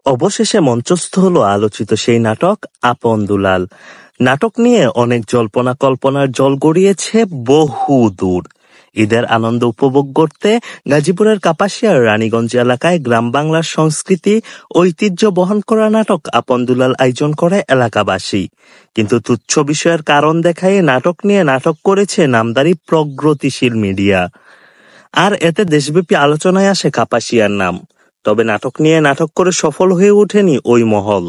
অবশেষে মঞ্চস্থ হলো আলোচিত সেই নাটক আপন দুলাল। নাটক নিয়ে অনেক জল্পনা কল্পনার জল গড়িয়েছে বহু দূর। ঈদের আনন্দ উপভোগ করতে গাজীপুরের কাপাসিয়ার রানীগঞ্জ এলাকায় গ্রাম বাংলার সংস্কৃতি ঐতিহ্য বহন করা নাটক আপন দুলাল আয়োজন করে এলাকাবাসী। কিন্তু তুচ্ছ বিষয়ের কারণ দেখায় নাটক নিয়ে নাটক করেছে নামদারি প্রগতিশীল মিডিয়া, আর এতে দেশব্যাপী আলোচনায় আসে কাপাসিয়ার নাম। তবে নাটক নিয়ে নাটক করে সফল হয়ে ওঠেনি ওই মহল।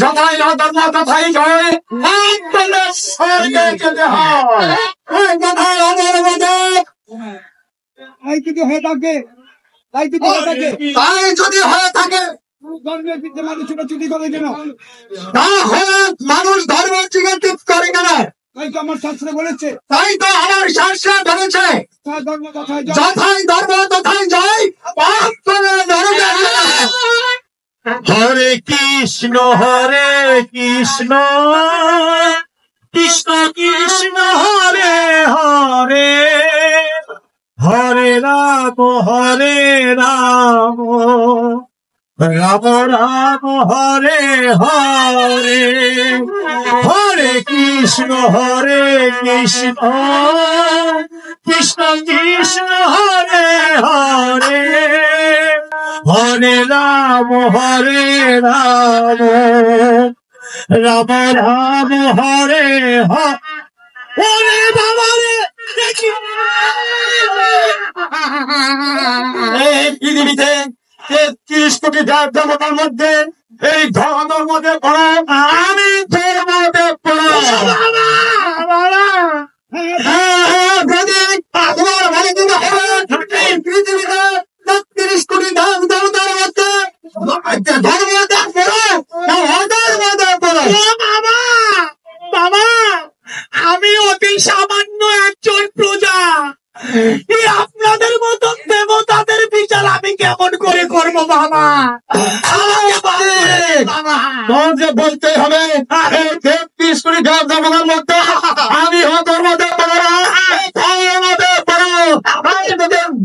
যথাই ধর্ম তথাই জয়, তাই যদি হয়ে থাকে ধর্মের বিরুদ্ধে মানুষ ছুটাছুটি করে কেন? মানুষ ধর্মের চিকিৎসা করে কেন? তাই তো আমার শাস্ত্রে বলেছে, যথাই ধর্ম তথাই জয়। হরে কৃষ্ণ কৃষ্ণ কৃষ্ণ হরে হরে, হরে রাম রাম রাম হরে হরে, হরে কৃষ্ণ কৃষ্ণ কৃষ্ণ হরে হরে, হরে রাম রাম রাম হরে হরে। বাবা রে, এই পৃথিবীতে ৩৩ কোটি দেবতার মধ্যে এই ধর্মের মধ্যে পড়ো, আমি ধর্মতে পড়ো। পৃথিবীতে ৩৩ কোটি দেবতার মধ্যে ধর্মতে পড়ো, অধর্মতে পড়ো। বাবা, আমি অতি সামান্য একজন প্রজা, আপনাদের মতন দেবতাদের বিচার আমি কেমন করে করবো বাবা? যে বলতে হবে ৩৩ কোটি দেবতার মধ্যে আমি ধর্মতে পড়ো,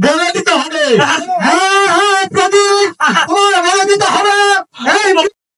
বলে দিতে হবে।